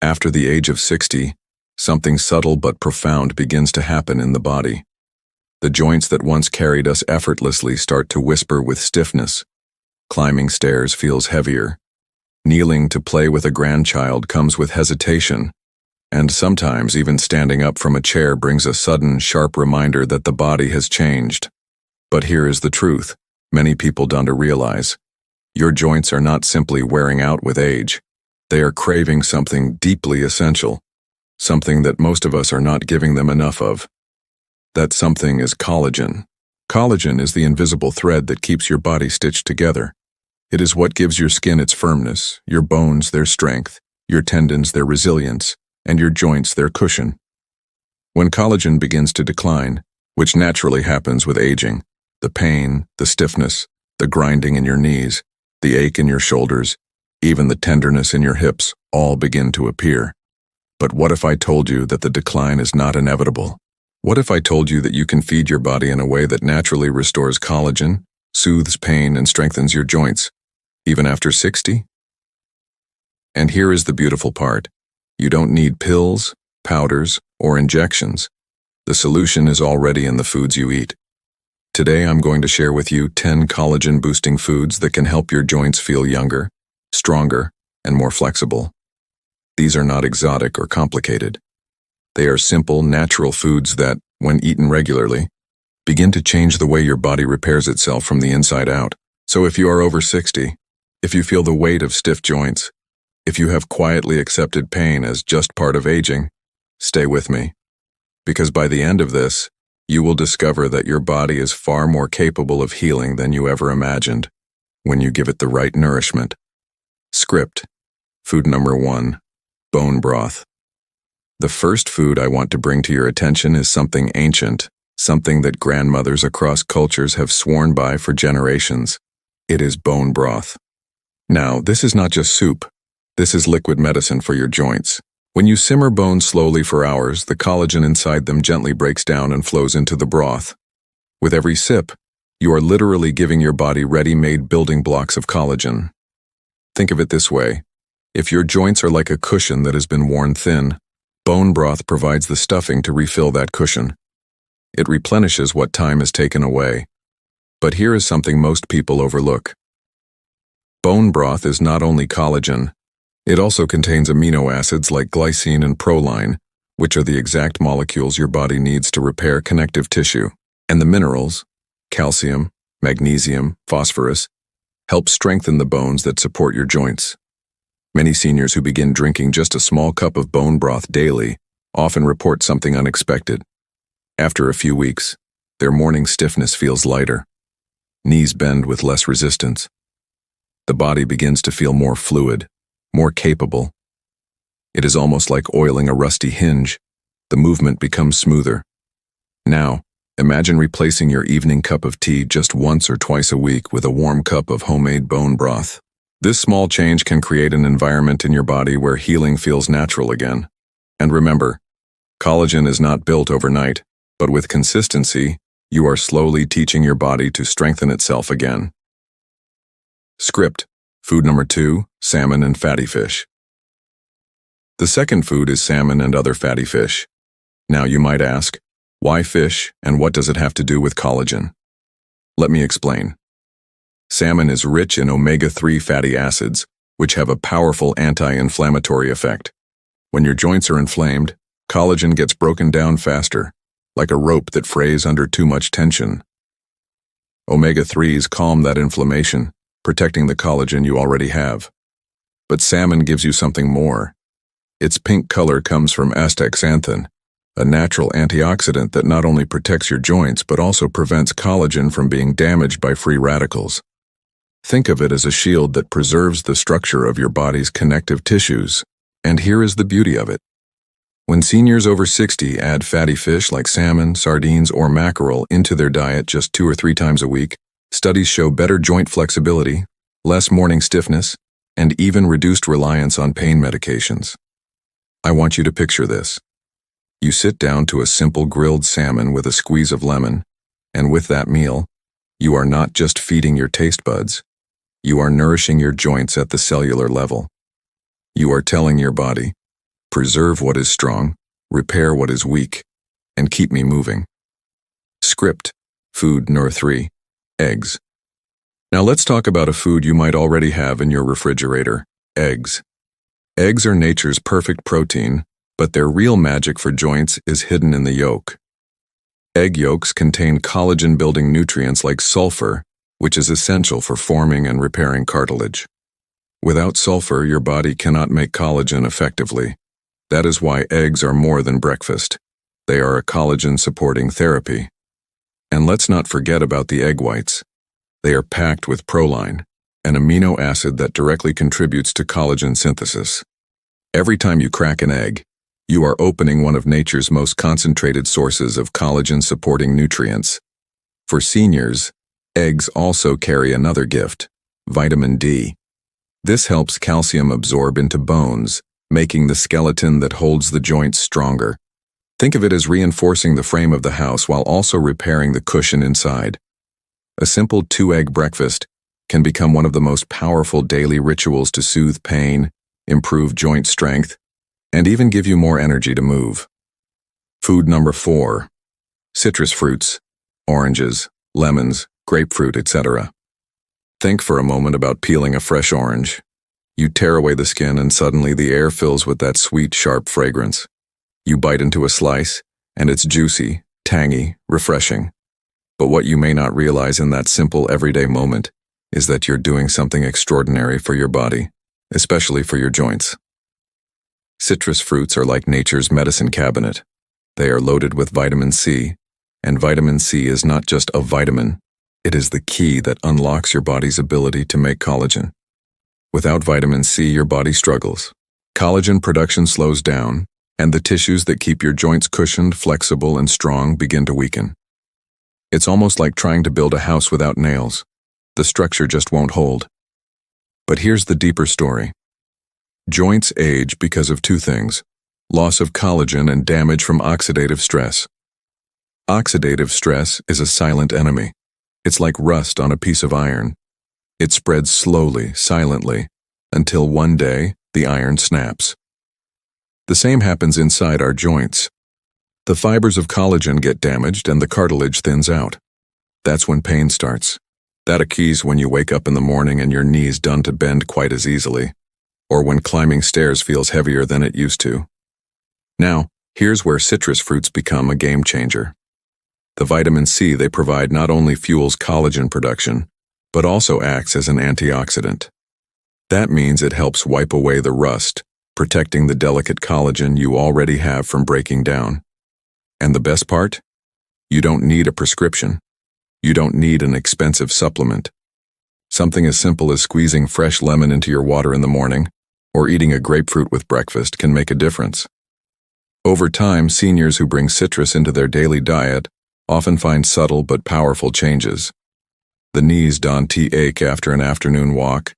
After the age of 60, something subtle but profound begins to happen in the body. The joints that once carried us effortlessly start to whisper with stiffness. Climbing stairs feels heavier. Kneeling to play with a grandchild comes with hesitation. And sometimes even standing up from a chair brings a sudden, sharp reminder that the body has changed. But here is the truth many people don't realize. Your joints are not simply wearing out with age. They are craving something deeply essential, something that most of us are not giving them enough of. That something is collagen. Collagen is the invisible thread that keeps your body stitched together. It is what gives your skin its firmness, your bones their strength, your tendons their resilience, and your joints their cushion. When collagen begins to decline, which naturally happens with aging, the pain, the stiffness, the grinding in your knees, the ache in your shoulders, even the tenderness in your hips all begin to appear. But what if I told you that the decline is not inevitable? What if I told you that you can feed your body in a way that naturally restores collagen, soothes pain, and strengthens your joints, even after 60? And here is the beautiful part. You don't need pills, powders, or injections. The solution is already in the foods you eat. Today I'm going to share with you 10 collagen-boosting foods that can help your joints feel younger, stronger, and more flexible. These are not exotic or complicated. They are simple, natural foods that, when eaten regularly, begin to change the way your body repairs itself from the inside out. So if you are over 60, if you feel the weight of stiff joints, if you have quietly accepted pain as just part of aging, stay with me. Because by the end of this, you will discover that your body is far more capable of healing than you ever imagined when you give it the right nourishment. Script. Food number 1. Bone broth. The first food I want to bring to your attention is something ancient, something that grandmothers across cultures have sworn by for generations. It is bone broth. Now, this is not just soup. This is liquid medicine for your joints. When you simmer bones slowly for hours, the collagen inside them gently breaks down and flows into the broth. With every sip, you are literally giving your body ready-made building blocks of collagen. Think of it this way. If your joints are like a cushion that has been worn thin, bone broth provides the stuffing to refill that cushion. It replenishes what time has taken away. But here is something most people overlook. Bone broth is not only collagen, it also contains amino acids like glycine and proline, which are the exact molecules your body needs to repair connective tissue. And the minerals, calcium, magnesium, phosphorus, help strengthen the bones that support your joints. Many seniors who begin drinking just a small cup of bone broth daily often report something unexpected. After a few weeks, their morning stiffness feels lighter. Knees bend with less resistance. The body begins to feel more fluid, more capable. It is almost like oiling a rusty hinge. The movement becomes smoother. Now, imagine replacing your evening cup of tea just once or twice a week with a warm cup of homemade bone broth. This small change can create an environment in your body where healing feels natural again. And remember, collagen is not built overnight, but with consistency, you are slowly teaching your body to strengthen itself again. Script. Food number 2, salmon and fatty fish. The second food is salmon and other fatty fish. Now you might ask, why fish and what does it have to do with collagen? Let me explain. Salmon is rich in omega-3 fatty acids, which have a powerful anti-inflammatory effect. When your joints are inflamed, collagen gets broken down faster, like a rope that frays under too much tension. Omega-3s calm that inflammation, protecting the collagen you already have. But salmon gives you something more. Its pink color comes from astaxanthin, a natural antioxidant that not only protects your joints but also prevents collagen from being damaged by free radicals. Think of it as a shield that preserves the structure of your body's connective tissues. And here is the beauty of it. When seniors over 60 add fatty fish like salmon, sardines, or mackerel into their diet just 2 or 3 times a week, studies show better joint flexibility, less morning stiffness, and even reduced reliance on pain medications. I want you to picture this. You sit down to a simple grilled salmon with a squeeze of lemon, and with that meal, you are not just feeding your taste buds, you are nourishing your joints at the cellular level. You are telling your body, preserve what is strong, repair what is weak, and keep me moving. Script, food No. 3, eggs. Now let's talk about a food you might already have in your refrigerator, eggs. Eggs are nature's perfect protein, but their real magic for joints is hidden in the yolk. Egg yolks contain collagen-building nutrients like sulfur, which is essential for forming and repairing cartilage. Without sulfur, your body cannot make collagen effectively. That is why eggs are more than breakfast. They are a collagen-supporting therapy. And let's not forget about the egg whites. They are packed with proline, an amino acid that directly contributes to collagen synthesis. Every time you crack an egg, you are opening one of nature's most concentrated sources of collagen-supporting nutrients. For seniors, eggs also carry another gift, vitamin D. This helps calcium absorb into bones, making the skeleton that holds the joints stronger. Think of it as reinforcing the frame of the house while also repairing the cushion inside. A simple 2-egg breakfast can become one of the most powerful daily rituals to soothe pain, improve joint strength, and even give you more energy to move. Food No. 4, citrus fruits, oranges, lemons, grapefruit, etc. Think for a moment about peeling a fresh orange. You tear away the skin and suddenly the air fills with that sweet, sharp fragrance. You bite into a slice, and it's juicy, tangy, refreshing. But what you may not realize in that simple everyday moment is that you're doing something extraordinary for your body, especially for your joints. Citrus fruits are like nature's medicine cabinet. They are loaded with vitamin C, and vitamin C is not just a vitamin, it is the key that unlocks your body's ability to make collagen. Without vitamin C, your body struggles. Collagen production slows down, and the tissues that keep your joints cushioned, flexible, and strong begin to weaken. It's almost like trying to build a house without nails. The structure just won't hold. But here's the deeper story. Joints age because of two things: loss of collagen and damage from oxidative stress. Oxidative stress is a silent enemy. It's like rust on a piece of iron. It spreads slowly, silently, until one day the iron snaps. The same happens inside our joints. The fibers of collagen get damaged and the cartilage thins out. That's when pain starts. That occurs when you wake up in the morning and your knees don't bend quite as easily, or when climbing stairs feels heavier than it used to. Now, here's where citrus fruits become a game changer. The vitamin C they provide not only fuels collagen production, but also acts as an antioxidant. That means it helps wipe away the rust, protecting the delicate collagen you already have from breaking down. And the best part? You don't need a prescription. You don't need an expensive supplement. Something as simple as squeezing fresh lemon into your water in the morning, or eating a grapefruit with breakfast can make a difference. Over time, seniors who bring citrus into their daily diet often find subtle but powerful changes. The knees don't ache after an afternoon walk.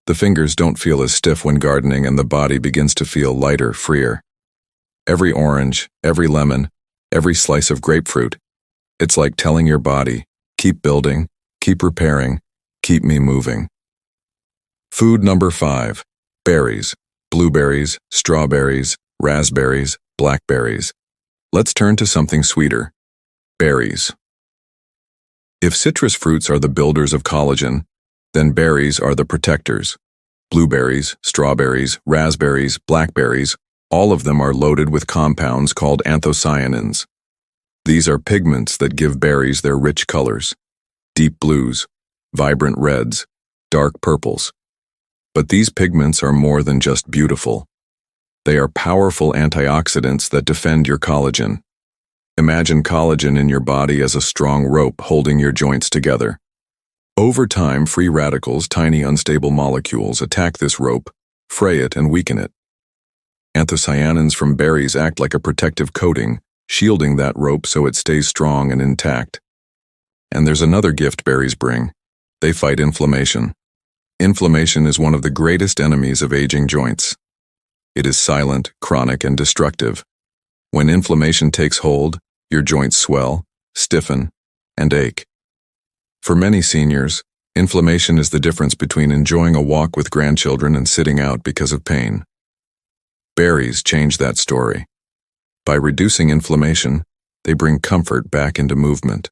The fingers don't feel as stiff when gardening, and the body begins to feel lighter, freer. Every orange, every lemon, every slice of grapefruit, it's like telling your body, keep building, keep repairing, keep me moving. Food No. 5, berries, blueberries, strawberries, raspberries, blackberries. Let's turn to something sweeter, berries. If citrus fruits are the builders of collagen, then berries are the protectors. Blueberries, strawberries, raspberries, blackberries, all of them are loaded with compounds called anthocyanins. These are pigments that give berries their rich colors: deep blues, vibrant reds, dark purples. But these pigments are more than just beautiful. They are powerful antioxidants that defend your collagen. Imagine collagen in your body as a strong rope holding your joints together. Over time, free radicals, tiny unstable molecules, attack this rope, fray it, and weaken it. Anthocyanins from berries act like a protective coating, shielding that rope so it stays strong and intact. And there's another gift berries bring. They fight inflammation. Inflammation is one of the greatest enemies of aging joints. It is silent, chronic, and destructive. When inflammation takes hold, your joints swell, stiffen, and ache. For many seniors, inflammation is the difference between enjoying a walk with grandchildren and sitting out because of pain. Berries change that story. By reducing inflammation, they bring comfort back into movement.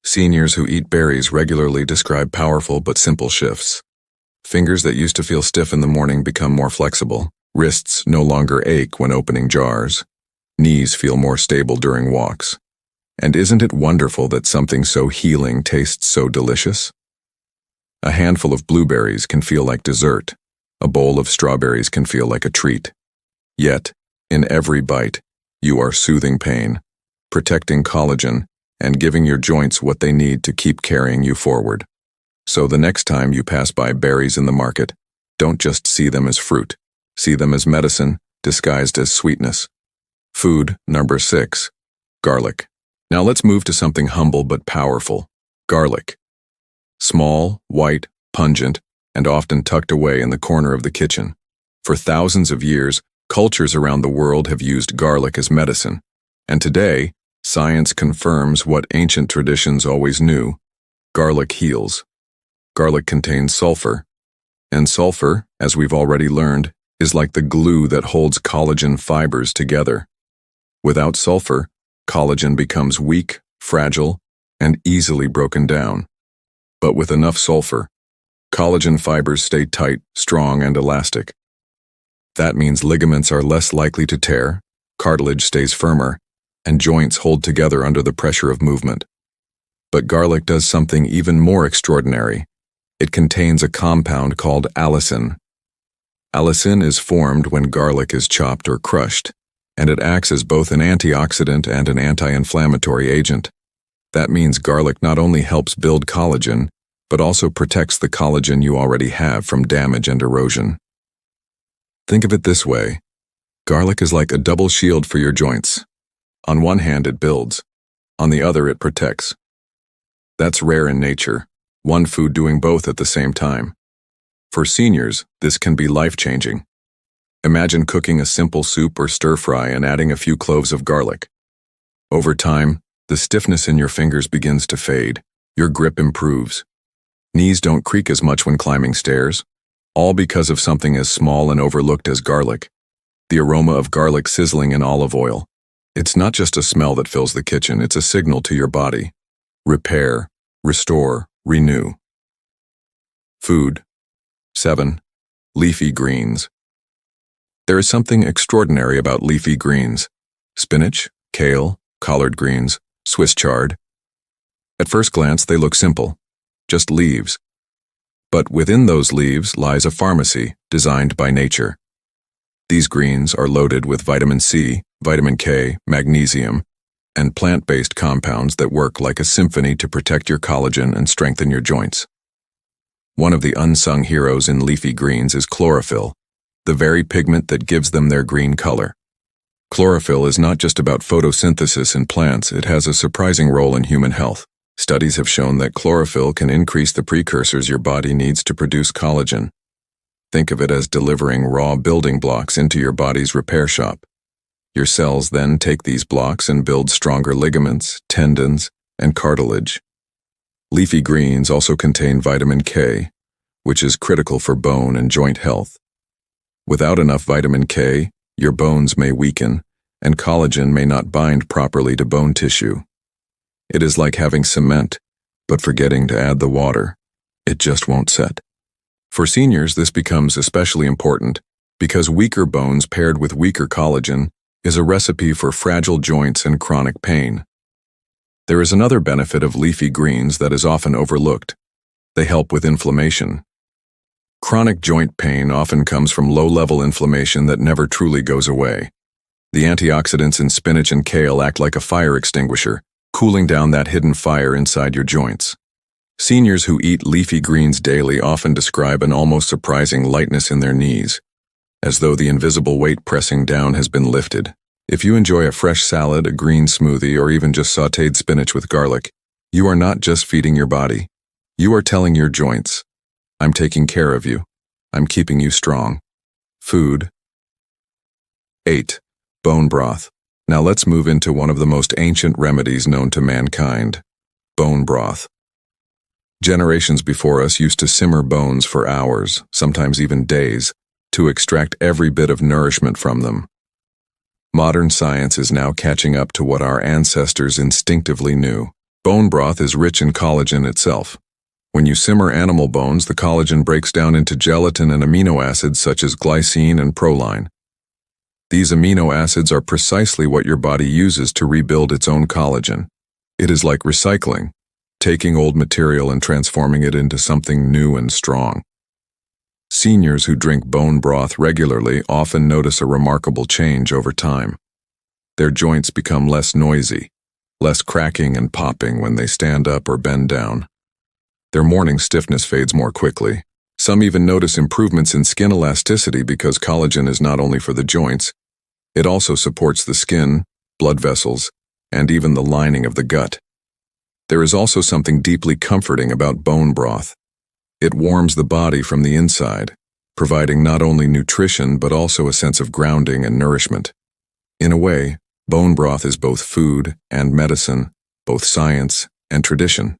Seniors who eat berries regularly describe powerful but simple shifts. Fingers that used to feel stiff in the morning become more flexible. Wrists no longer ache when opening jars. Knees feel more stable during walks. And isn't it wonderful that something so healing tastes so delicious? A handful of blueberries can feel like dessert. A bowl of strawberries can feel like a treat. Yet, in every bite, you are soothing pain, protecting collagen, and giving your joints what they need to keep carrying you forward. So the next time you pass by berries in the market, don't just see them as fruit. See them as medicine, disguised as sweetness. Food number 6, garlic. Now let's move to something humble but powerful, garlic. Small, white, pungent, and often tucked away in the corner of the kitchen. For thousands of years, cultures around the world have used garlic as medicine. And today, science confirms what ancient traditions always knew. Garlic heals. Garlic contains sulfur. And sulfur, as we've already learned, is like the glue that holds collagen fibers together. Without sulfur, collagen becomes weak, fragile, and easily broken down. But with enough sulfur, collagen fibers stay tight, strong, and elastic. That means ligaments are less likely to tear, cartilage stays firmer, and joints hold together under the pressure of movement. But garlic does something even more extraordinary. It contains a compound called allicin. Allicin is formed when garlic is chopped or crushed, and it acts as both an antioxidant and an anti-inflammatory agent. That means garlic not only helps build collagen, but also protects the collagen you already have from damage and erosion. Think of it this way. Garlic is like a double shield for your joints. On one hand, it builds. On the other, it protects. That's rare in nature, one food doing both at the same time. For seniors, this can be life-changing. Imagine cooking a simple soup or stir-fry and adding a few cloves of garlic. Over time, the stiffness in your fingers begins to fade. Your grip improves. Knees don't creak as much when climbing stairs, all because of something as small and overlooked as garlic. The aroma of garlic sizzling in olive oil. It's not just a smell that fills the kitchen, it's a signal to your body. Repair, restore, renew. Food. 7. Leafy greens. There is something extraordinary about leafy greens. Spinach, kale, collard greens, Swiss chard. At first glance, they look simple, just leaves. But within those leaves lies a pharmacy designed by nature. These greens are loaded with vitamin C, vitamin K, magnesium, and plant-based compounds that work like a symphony to protect your collagen and strengthen your joints. One of the unsung heroes in leafy greens is chlorophyll, the very pigment that gives them their green color. Chlorophyll is not just about photosynthesis in plants, it has a surprising role in human health. Studies have shown that chlorophyll can increase the precursors your body needs to produce collagen. Think of it as delivering raw building blocks into your body's repair shop. Your cells then take these blocks and build stronger ligaments, tendons, and cartilage. Leafy greens also contain vitamin K, which is critical for bone and joint health. Without enough vitamin K, your bones may weaken, and collagen may not bind properly to bone tissue. It is like having cement, but forgetting to add the water. It just won't set. For seniors, this becomes especially important because weaker bones paired with weaker collagen is a recipe for fragile joints and chronic pain. There is another benefit of leafy greens that is often overlooked. They help with inflammation. Chronic joint pain often comes from low-level inflammation that never truly goes away. The antioxidants in spinach and kale act like a fire extinguisher, cooling down that hidden fire inside your joints. Seniors who eat leafy greens daily often describe an almost surprising lightness in their knees, as though the invisible weight pressing down has been lifted. If you enjoy a fresh salad, a green smoothie, or even just sautéed spinach with garlic, you are not just feeding your body. You are telling your joints, I'm taking care of you. I'm keeping you strong. Food. 8. Bone broth. Now let's move into one of the most ancient remedies known to mankind, bone broth. Generations before us used to simmer bones for hours, sometimes even days, to extract every bit of nourishment from them. Modern science is now catching up to what our ancestors instinctively knew. Bone broth is rich in collagen itself. When you simmer animal bones, the collagen breaks down into gelatin and amino acids such as glycine and proline. These amino acids are precisely what your body uses to rebuild its own collagen. It is like recycling, taking old material and transforming it into something new and strong. Seniors who drink bone broth regularly often notice a remarkable change over time. Their joints become less noisy, less cracking and popping when they stand up or bend down. Their morning stiffness fades more quickly. Some even notice improvements in skin elasticity because collagen is not only for the joints, it also supports the skin, blood vessels, and even the lining of the gut. There is also something deeply comforting about bone broth. It warms the body from the inside, providing not only nutrition but also a sense of grounding and nourishment. In a way, bone broth is both food and medicine, both science and tradition.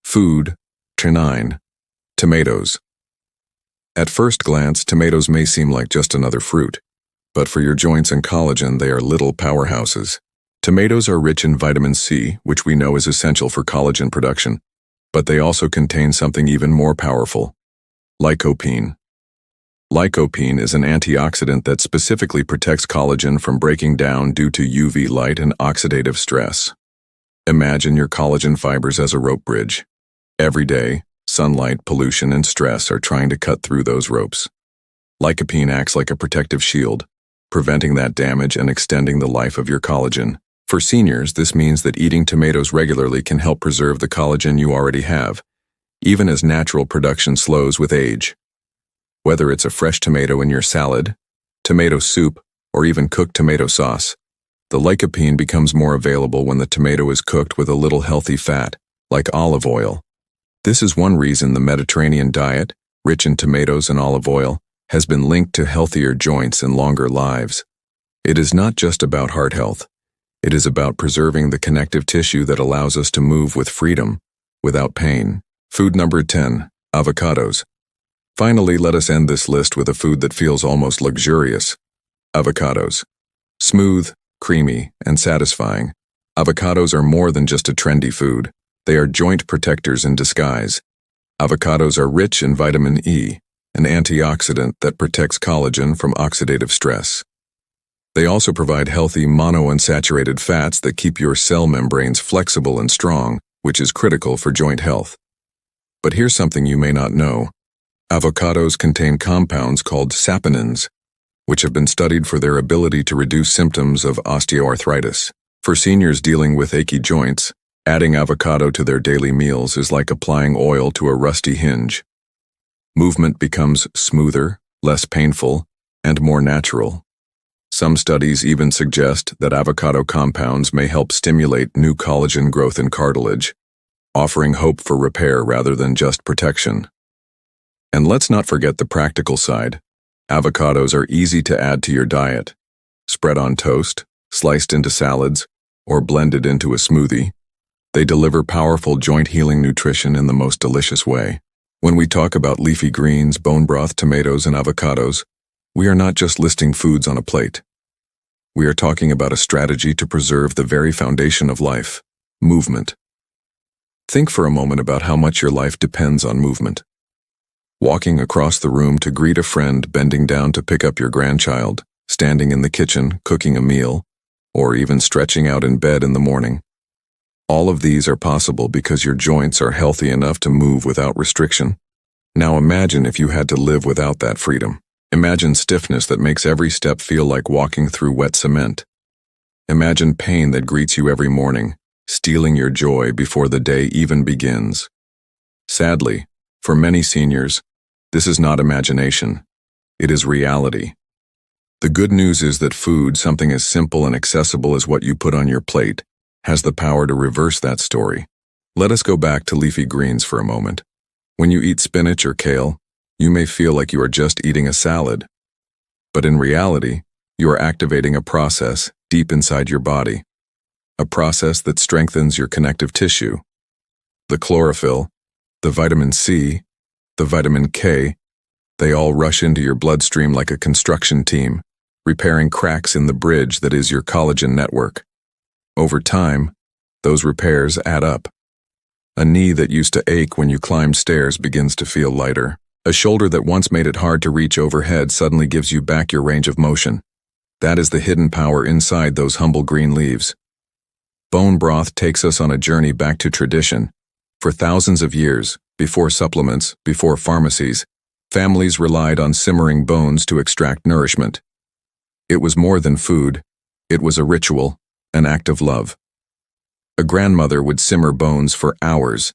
Food. 9. Tomatoes. At first glance, tomatoes may seem like just another fruit, but for your joints and collagen, they are little powerhouses. Tomatoes are rich in vitamin C, which we know is essential for collagen production, but they also contain something even more powerful: lycopene. Lycopene is an antioxidant that specifically protects collagen from breaking down due to UV light and oxidative stress. Imagine your collagen fibers as a rope bridge. Every day, sunlight, pollution, and stress are trying to cut through those ropes. Lycopene acts like a protective shield, preventing that damage and extending the life of your collagen. For seniors, this means that eating tomatoes regularly can help preserve the collagen you already have, even as natural production slows with age. Whether it's a fresh tomato in your salad, tomato soup, or even cooked tomato sauce, the lycopene becomes more available when the tomato is cooked with a little healthy fat, like olive oil. This is one reason the Mediterranean diet, rich in tomatoes and olive oil, has been linked to healthier joints and longer lives. It is not just about heart health. It is about preserving the connective tissue that allows us to move with freedom, without pain. Food number 10, avocados. Finally, let us end this list with a food that feels almost luxurious: avocados. Smooth, creamy, and satisfying, avocados are more than just a trendy food. They are joint protectors in disguise. Avocados are rich in vitamin E, an antioxidant that protects collagen from oxidative stress. They also provide healthy monounsaturated fats that keep your cell membranes flexible and strong, which is critical for joint health. But here's something you may not know. Avocados contain compounds called saponins, which have been studied for their ability to reduce symptoms of osteoarthritis. For seniors dealing with achy joints, adding avocado to their daily meals is like applying oil to a rusty hinge. Movement becomes smoother, less painful, and more natural. Some studies even suggest that avocado compounds may help stimulate new collagen growth in cartilage, offering hope for repair rather than just protection. And let's not forget the practical side. Avocados are easy to add to your diet. Spread on toast, sliced into salads, or blended into a smoothie. They deliver powerful joint-healing nutrition in the most delicious way. When we talk about leafy greens, bone broth, tomatoes, and avocados, we are not just listing foods on a plate. We are talking about a strategy to preserve the very foundation of life: movement. Think for a moment about how much your life depends on movement. Walking across the room to greet a friend, bending down to pick up your grandchild, standing in the kitchen, cooking a meal, or even stretching out in bed in the morning. All of these are possible because your joints are healthy enough to move without restriction. Now imagine if you had to live without that freedom. Imagine stiffness that makes every step feel like walking through wet cement. Imagine pain that greets you every morning, stealing your joy before the day even begins. Sadly, for many seniors, this is not imagination. It is reality. The good news is that food, something as simple and accessible as what you put on your plate, has the power to reverse that story. Let us go back to leafy greens for a moment. When you eat spinach or kale, you may feel like you are just eating a salad. But in reality, you are activating a process deep inside your body. A process that strengthens your connective tissue. The chlorophyll, the vitamin C, the vitamin K, They all rush into your bloodstream like a construction team, repairing cracks in the bridge that is your collagen network. Over time, those repairs add up. A knee that used to ache when you climbed stairs begins to feel lighter. A shoulder that once made it hard to reach overhead suddenly gives you back your range of motion. That is the hidden power inside those humble green leaves. Bone broth takes us on a journey back to tradition. For thousands of years, before supplements, before pharmacies, families relied on simmering bones to extract nourishment. It was more than food. It was a ritual, an act of love. A grandmother would simmer bones for hours,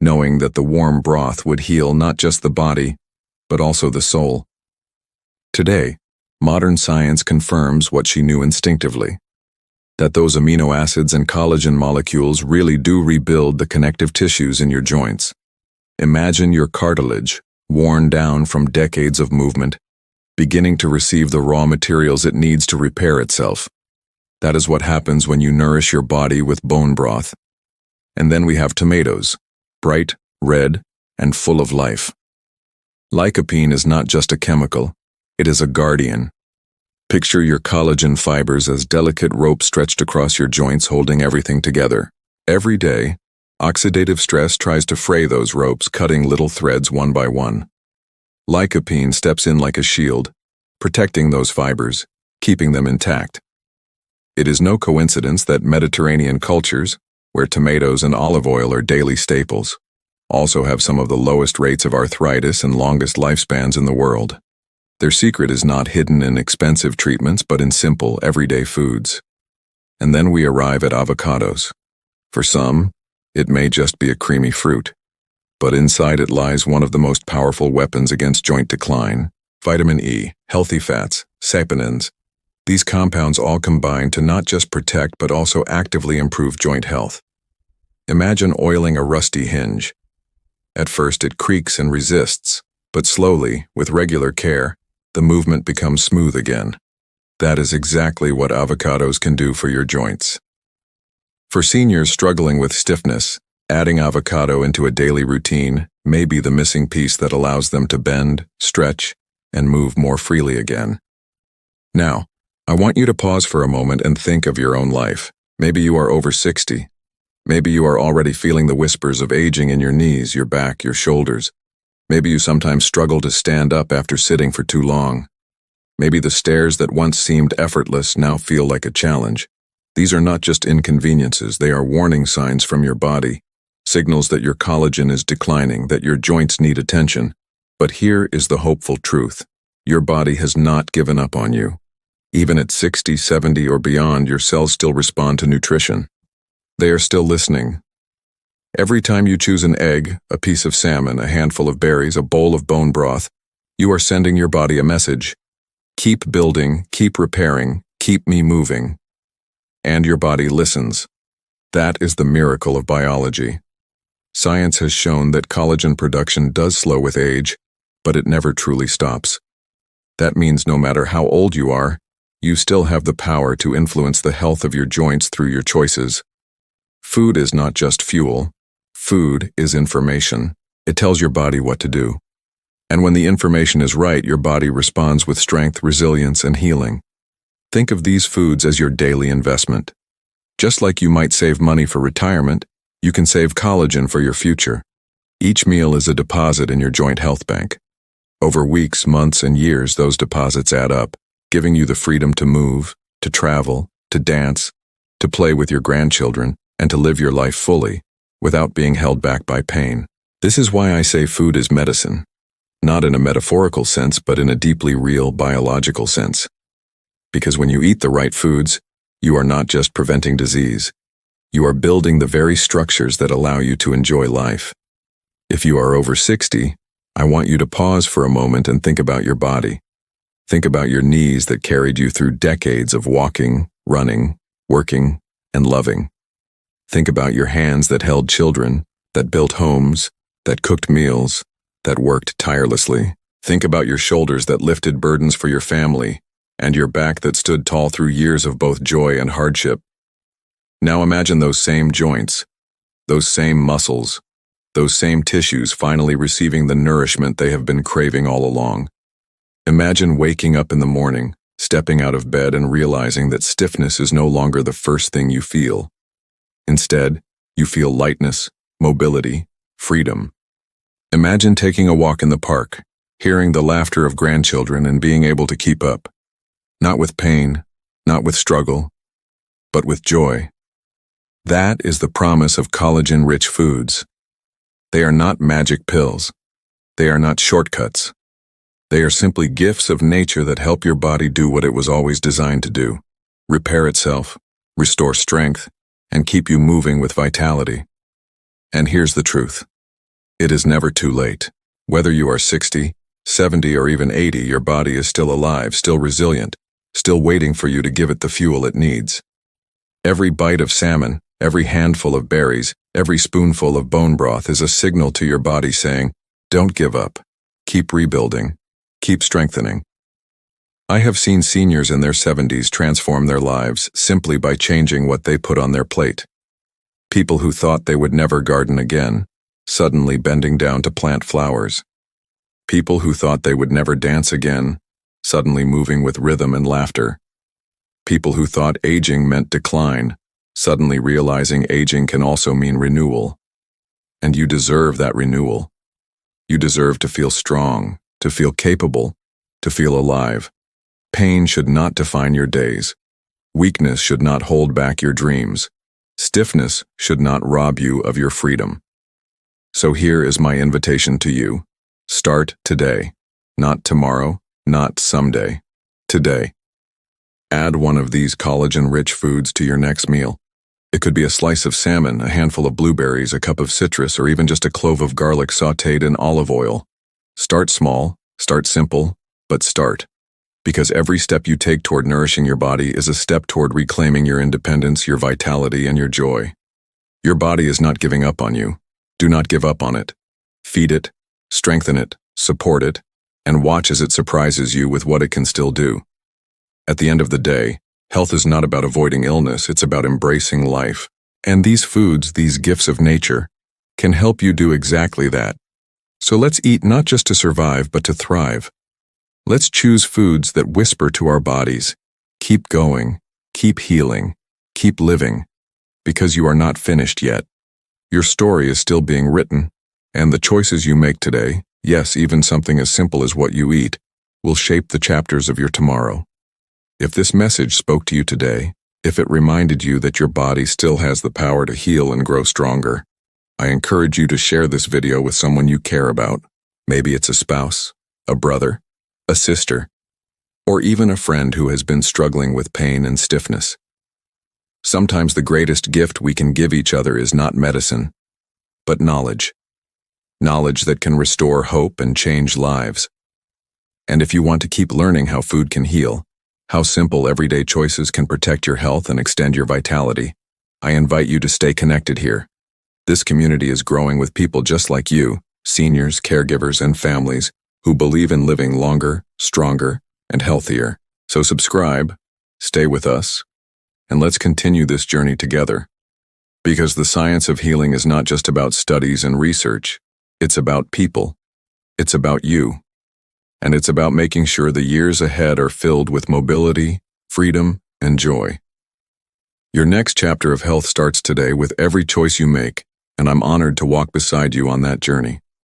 knowing that the warm broth would heal not just the body, but also the soul. Today, modern science confirms what she knew instinctively, that those amino acids and collagen molecules really do rebuild the connective tissues in your joints. Imagine your cartilage, worn down from decades of movement, beginning to receive the raw materials it needs to repair itself. That is what happens when you nourish your body with bone broth. And then we have tomatoes, bright, red, and full of life. Lycopene is not just a chemical, it is a guardian. Picture your collagen fibers as delicate ropes stretched across your joints holding everything together. Every day, oxidative stress tries to fray those ropes, cutting little threads one by one. Lycopene steps in like a shield, protecting those fibers, keeping them intact. It is no coincidence that Mediterranean cultures, where tomatoes and olive oil are daily staples, also have some of the lowest rates of arthritis and longest lifespans in the world. Their secret is not hidden in expensive treatments but in simple, everyday foods. And then we arrive at avocados. For some, it may just be a creamy fruit, but inside it lies one of the most powerful weapons against joint decline: vitamin E, healthy fats, saponins. These compounds all combine to not just protect but also actively improve joint health. Imagine oiling a rusty hinge. At first it creaks and resists, but slowly, with regular care, the movement becomes smooth again. That is exactly what avocados can do for your joints. For seniors struggling with stiffness, adding avocado into a daily routine may be the missing piece that allows them to bend, stretch, and move more freely again. Now, I want you to pause for a moment and think of your own life. Maybe you are over 60. Maybe you are already feeling the whispers of aging in your knees, your back, your shoulders. Maybe you sometimes struggle to stand up after sitting for too long. Maybe the stairs that once seemed effortless now feel like a challenge. These are not just inconveniences, they are warning signs from your body, signals that your collagen is declining, that your joints need attention. But here is the hopeful truth. Your body has not given up on you. Even at 60, 70, or beyond, your cells still respond to nutrition. They are still listening. Every time you choose an egg, a piece of salmon, a handful of berries, a bowl of bone broth, you are sending your body a message. Keep building, keep repairing, keep me moving. And your body listens. That is the miracle of biology. Science has shown that collagen production does slow with age, but it never truly stops. That means no matter how old you are, you still have the power to influence the health of your joints through your choices. Food is not just fuel. Food is information. It tells your body what to do. And when the information is right, your body responds with strength, resilience, and healing. Think of these foods as your daily investment. Just like you might save money for retirement, you can save collagen for your future. Each meal is a deposit in your joint health bank. Over weeks, months, and years, those deposits add up, giving you the freedom to move, to travel, to dance, to play with your grandchildren, and to live your life fully, without being held back by pain. This is why I say food is medicine, not in a metaphorical sense, but in a deeply real biological sense. Because when you eat the right foods, you are not just preventing disease. You are building the very structures that allow you to enjoy life. If you are over 60, I want you to pause for a moment and think about your body. Think about your knees that carried you through decades of walking, running, working, and loving. Think about your hands that held children, that built homes, that cooked meals, that worked tirelessly. Think about your shoulders that lifted burdens for your family, and your back that stood tall through years of both joy and hardship. Now imagine those same joints, those same muscles, those same tissues finally receiving the nourishment they have been craving all along. Imagine waking up in the morning, stepping out of bed and realizing that stiffness is no longer the first thing you feel. Instead, you feel lightness, mobility, freedom. Imagine taking a walk in the park, hearing the laughter of grandchildren and being able to keep up. Not with pain, not with struggle, but with joy. That is the promise of collagen-rich foods. They are not magic pills. They are not shortcuts. They are simply gifts of nature that help your body do what it was always designed to do: repair itself, restore strength, and keep you moving with vitality. And here's the truth. It is never too late. Whether you are 60, 70, or even 80, your body is still alive, still resilient, still waiting for you to give it the fuel it needs. Every bite of salmon, every handful of berries, every spoonful of bone broth is a signal to your body saying, don't give up. Keep rebuilding. Keep strengthening. I have seen seniors in their 70s transform their lives simply by changing what they put on their plate. People who thought they would never garden again, suddenly bending down to plant flowers. People who thought they would never dance again, suddenly moving with rhythm and laughter. People who thought aging meant decline, suddenly realizing aging can also mean renewal. And you deserve that renewal. You deserve to feel strong, to feel capable, to feel alive. Pain should not define your days. Weakness should not hold back your dreams. Stiffness should not rob you of your freedom. So here is my invitation to you. Start today. Not tomorrow, not someday. Today. Add one of these collagen-rich foods to your next meal. It could be a slice of salmon, a handful of blueberries, a cup of citrus, or even just a clove of garlic sautéed in olive oil. Start small, start simple, but start. Because every step you take toward nourishing your body is a step toward reclaiming your independence, your vitality, and your joy. Your body is not giving up on you. Do not give up on it. Feed it, strengthen it, support it, and watch as it surprises you with what it can still do. At the end of the day, health is not about avoiding illness, it's about embracing life. And these foods, these gifts of nature, can help you do exactly that. So let's eat not just to survive, but to thrive. Let's choose foods that whisper to our bodies, keep going, keep healing, keep living, because you are not finished yet. Your story is still being written, and the choices you make today, yes, even something as simple as what you eat, will shape the chapters of your tomorrow. If this message spoke to you today, if it reminded you that your body still has the power to heal and grow stronger, I encourage you to share this video with someone you care about. Maybe it's a spouse, a brother, a sister, or even a friend who has been struggling with pain and stiffness. Sometimes the greatest gift we can give each other is not medicine, but knowledge. Knowledge that can restore hope and change lives. And if you want to keep learning how food can heal, how simple everyday choices can protect your health and extend your vitality, I invite you to stay connected here. This community is growing with people just like you, seniors, caregivers, and families who believe in living longer, stronger, and healthier. So subscribe, stay with us, and let's continue this journey together. Because the science of healing is not just about studies and research, it's about people. It's about you. And it's about making sure the years ahead are filled with mobility, freedom, and joy. Your next chapter of health starts today with every choice you make, and I'm honored to walk beside you on that journey.